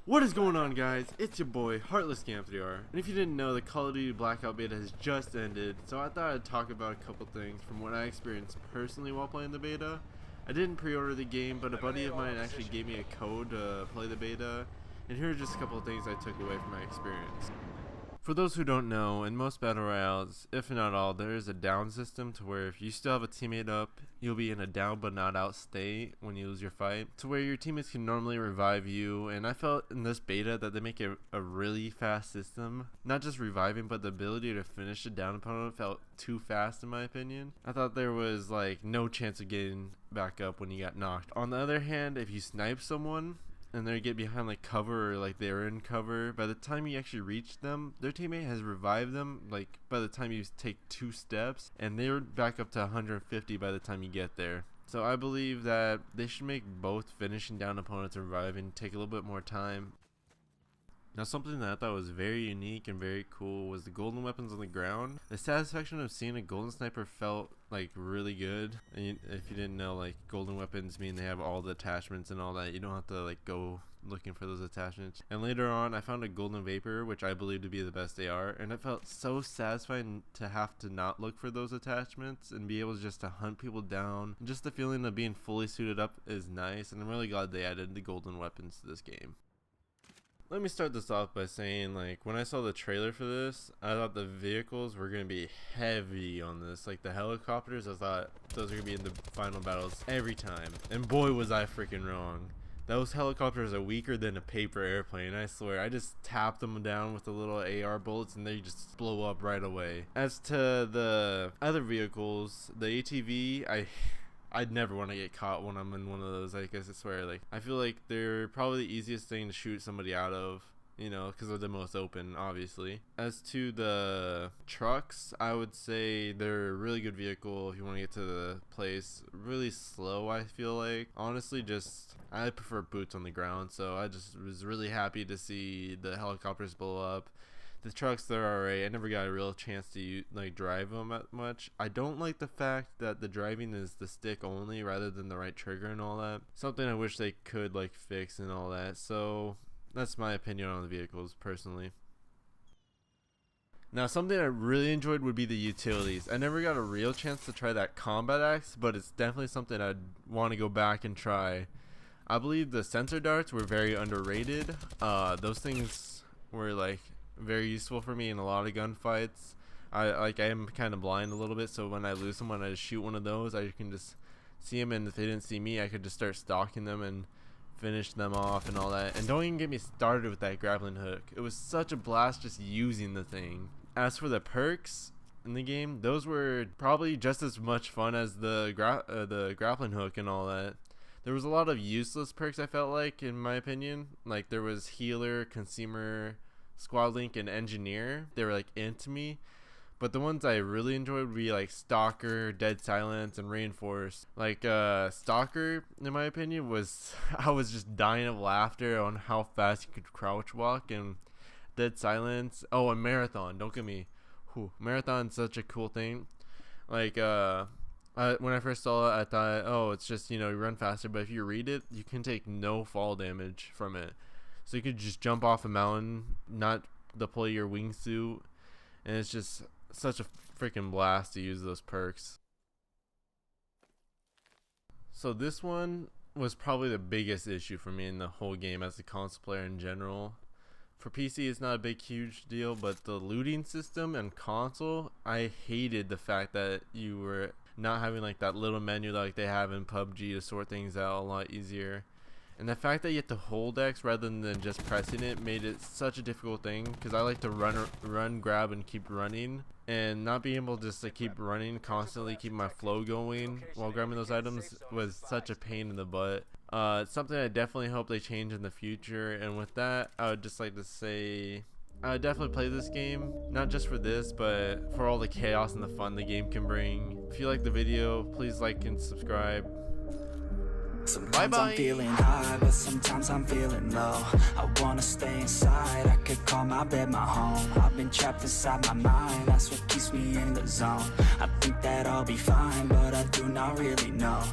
What is going on, guys? It's your boy Heartless Game3R, and if you didn't know, the Call of Duty Blackout beta has just ended, so I thought I'd talk about a couple things from what I experienced personally while playing the beta. I didn't pre-order the game, but a buddy of mine actually gave me a code to play the beta, and here are just a couple of things I took away from my experience. For those who don't know, in most battle royales, if not all, there is a down system to where if you still have a teammate up, you'll be in a down but not out state when you lose your fight, to where your teammates can normally revive you. And I felt in this beta that they make it a really fast system, not just reviving, but the ability to finish a down opponent felt too fast in my opinion. I thought there was like no chance of getting back up when you got knocked. On the other hand, if you snipe someone and they get behind like cover, or like they're in cover, by the time you actually reach them, their teammate has revived them like by the time you take 2 steps, and they're back up to 150 by the time you get there. So I believe that they should make both finishing down opponents and reviving take a little bit more time. Now, something that I thought was very unique and very cool was the golden weapons on the ground. The satisfaction of seeing a golden sniper felt like really good. And if you didn't know, like golden weapons mean they have all the attachments and all that. You don't have to like go looking for those attachments. And later on, I found a golden vapor, which I believe to be the best AR, and it felt so satisfying to have to not look for those attachments and be able just to hunt people down. Just the feeling of being fully suited up is nice, and I'm really glad they added the golden weapons to this game. Let me start this off by saying, like, when I saw the trailer for this, I thought the vehicles were going to be heavy on this. Like, the helicopters, I thought those were going to be in the final battles every time. And boy, was I freaking wrong. Those helicopters are weaker than a paper airplane, I swear. I just tapped them down with the little AR bullets and they just blow up right away. As to the other vehicles, the ATV, I'd never want to get caught when I'm in one of those. Like, I swear, like, I feel like they're probably the easiest thing to shoot somebody out of, you know, because they're the most open, obviously. As to the trucks, I would say they're a really good vehicle if you want to get to the place. Really slow, I feel like. Honestly, I prefer boots on the ground, so I just was really happy to see the helicopters blow up. The trucks, they're alright. I never got a real chance to like drive them that much. I don't like the fact that the driving is the stick only rather than the right trigger and all that. Something I wish they could like fix and all that. So that's my opinion on the vehicles personally. Now, something I really enjoyed would be the utilities. I never got a real chance to try that combat axe, but it's definitely something I'd want to go back and try. I believe the sensor darts were very underrated. Those things were like very useful for me in a lot of gunfights. I am kind of blind a little bit, so when I lose someone, I just shoot one of those. I can just see them, and if they didn't see me, I could just start stalking them and finish them off and all that. And don't even get me started with that grappling hook. It was such a blast just using the thing. As for the perks in the game, those were probably just as much fun as the grappling hook and all that. There was a lot of useless perks, I felt like, in my opinion. Like, there was healer, consumer, squad link, and engineer. They were like into me, but the ones I really enjoyed would be like stalker, dead silence, and reinforced. Like stalker, in my opinion, was I was just dying of laughter on how fast you could crouch walk. And dead silence, oh, and marathon, don't get me, marathon's such a cool thing. Like when I first saw it, I thought, oh, it's just, you know, you run faster, but if you read it, you can take no fall damage from it. So you could just jump off a mountain, not deploy your wingsuit, and it's just such a freaking blast to use those perks. So this one was probably the biggest issue for me in the whole game as a console player in general. For PC, it's not a big, huge deal, but the looting system and console, I hated the fact that you were not having like that little menu like they have in PUBG to sort things out a lot easier. And the fact that you have to hold X rather than just pressing it made it such a difficult thing, because I like to run, grab, and keep running. And not being able just to keep running, constantly keep my flow going while grabbing those items was such a pain in the butt. It's something I definitely hope they change in the future. And with that, I would just like to say I would definitely play this game, not just for this, but for all the chaos and the fun the game can bring. If you like the video, please like and subscribe. Sometimes I'm feeling high, but sometimes I'm feeling low. I wanna stay inside, I could call my bed my home. I've been trapped inside my mind, that's what keeps me in the zone. I think that I'll be fine, but I do not really know.